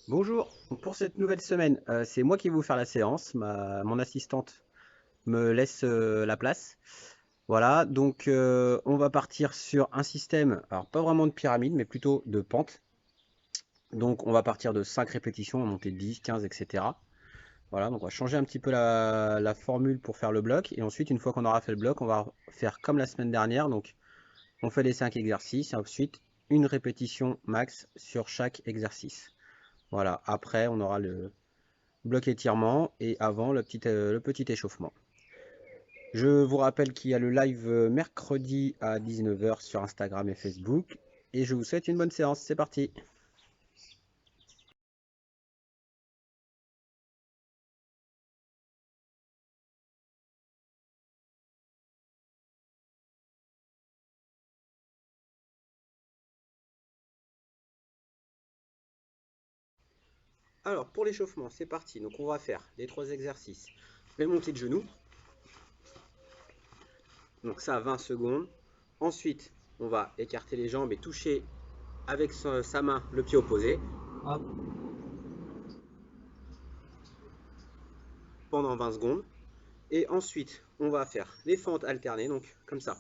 Bonjour, donc pour cette nouvelle semaine, c'est moi qui vais vous faire la séance. Mon assistante me laisse la place. Voilà, donc on va partir sur un système, alors pas vraiment de pyramide, mais plutôt de pente. Donc on va partir de 5 répétitions, on va monter 10, 15, etc. Voilà, donc on va changer un petit peu la formule pour faire le bloc. Et ensuite, une fois qu'on aura fait le bloc, on va faire comme la semaine dernière. Donc on fait les 5 exercices et ensuite une répétition max sur chaque exercice. Voilà, après on aura le bloc étirement et avant le petit échauffement. Je vous rappelle qu'il y a le live mercredi à 19 h sur Instagram et Facebook. Et je vous souhaite une bonne séance. C'est parti. Alors pour l'échauffement, c'est parti. Donc on va faire les 3 exercices. Les montées de genoux. Donc ça 20 secondes. Ensuite, on va écarter les jambes et toucher avec sa main le pied opposé. Hop, pendant 20 secondes. Et ensuite, on va faire les fentes alternées, donc comme ça.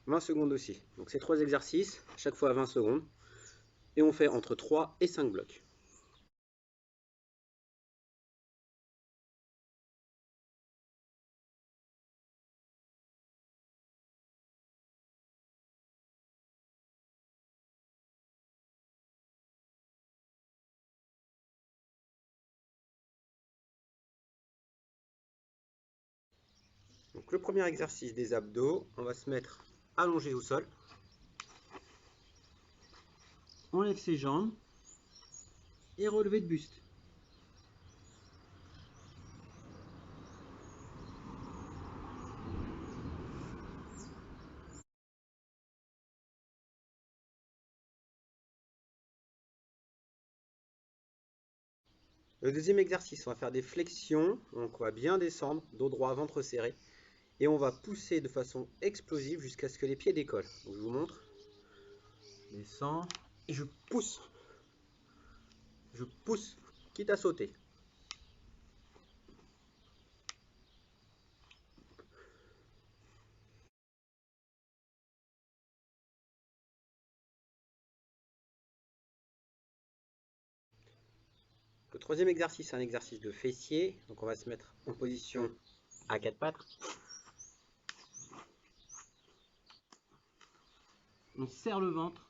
20 secondes aussi. Donc c'est 3 exercices, chaque fois 20 secondes. Et on fait entre 3 et 5 blocs. Donc le premier exercice des abdos, on va se mettre allongé au sol. On lève ses jambes et relevé de buste. Le deuxième exercice, on va faire des flexions. Donc on va bien descendre, dos droit, ventre serré. Et on va pousser de façon explosive jusqu'à ce que les pieds décollent. Donc je vous montre. Je descends et je pousse. Je pousse, quitte à sauter. Le troisième exercice, c'est un exercice de fessier. Donc on va se mettre en position à 4 pattes. On serre le ventre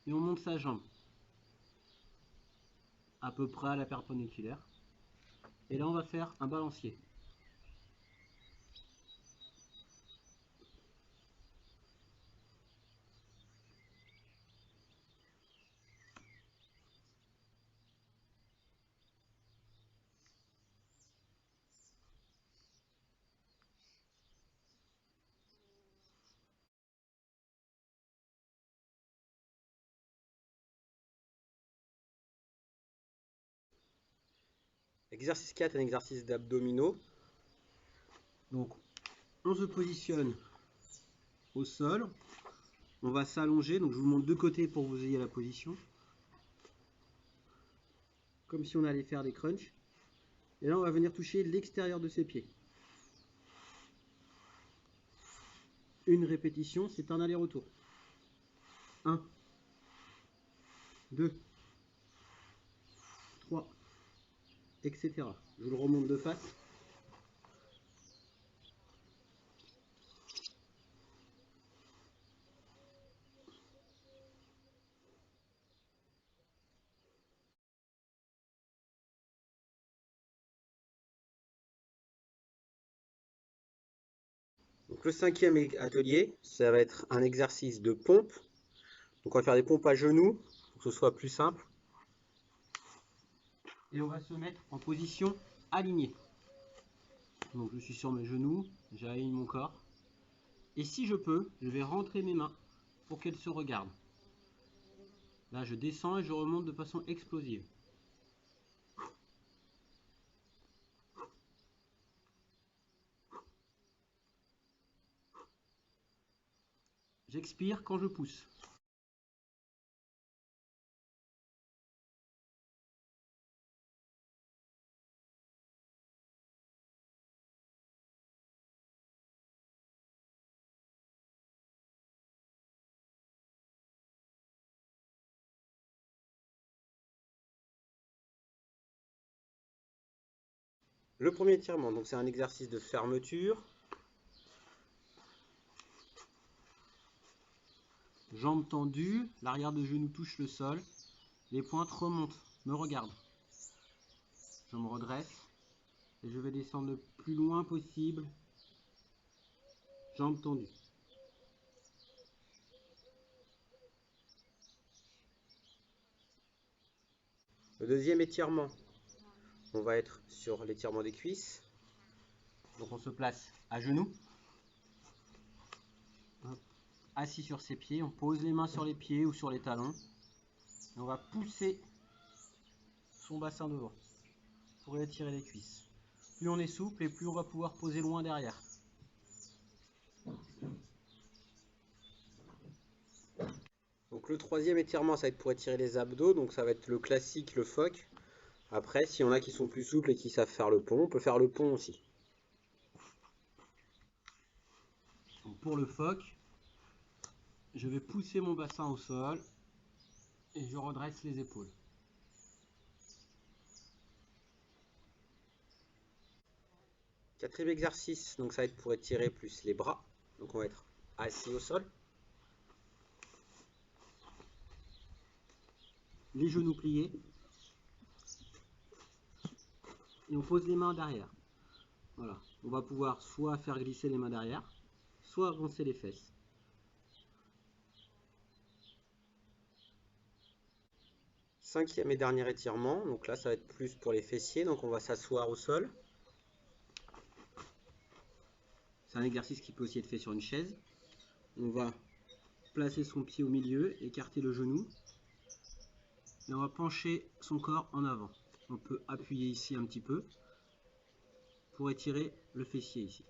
et on monte sa jambe à peu près à la perpendiculaire. Et là, on va faire un balancier. Exercice 4, un exercice d'abdominaux. Donc, on se positionne au sol. On va s'allonger. Donc, je vous montre de côté pour que vous ayez la position. Comme si on allait faire des crunchs. Et là, on va venir toucher l'extérieur de ses pieds. Une répétition, c'est un aller-retour. 1, 2, 3, etc. Je vous le remonte de face. Donc, le cinquième atelier, ça va être un exercice de pompe. Donc, on va faire des pompes à genoux pour que ce soit plus simple. Et on va se mettre en position alignée. Donc, je suis sur mes genoux, j'aligne mon corps. Et si je peux, je vais rentrer mes mains pour qu'elles se regardent. Là, je descends et je remonte de façon explosive. J'expire quand je pousse. Le premier étirement, donc c'est un exercice de fermeture. Jambes tendues, l'arrière de genou touche le sol, les pointes remontent, me regardent. Je me redresse et je vais descendre le plus loin possible, jambes tendues. Le deuxième étirement, on va être sur l'étirement des cuisses. Donc on se place à genoux, assis sur ses pieds, on pose les mains sur les pieds ou sur les talons et on va pousser son bassin devant pour étirer les cuisses. Plus on est souple et plus on va pouvoir poser loin derrière. Donc le troisième étirement, ça va être pour étirer les abdos, donc ça va être le classique, le phoque. Après, s'il y en a qui sont plus souples et qui savent faire le pont, on peut faire le pont aussi. Donc pour le phoque, je vais pousser mon bassin au sol et je redresse les épaules. Quatrième exercice, donc ça va être pour étirer plus les bras. Donc on va être assis au sol. Les genoux pliés. Et on pose les mains derrière. Voilà. On va pouvoir soit faire glisser les mains derrière, soit avancer les fesses. Cinquième et dernier étirement. Donc là, ça va être plus pour les fessiers. Donc on va s'asseoir au sol. C'est un exercice qui peut aussi être fait sur une chaise. On va placer son pied au milieu, écarter le genou. Et on va pencher son corps en avant. On peut appuyer ici un petit peu pour étirer le fessier ici.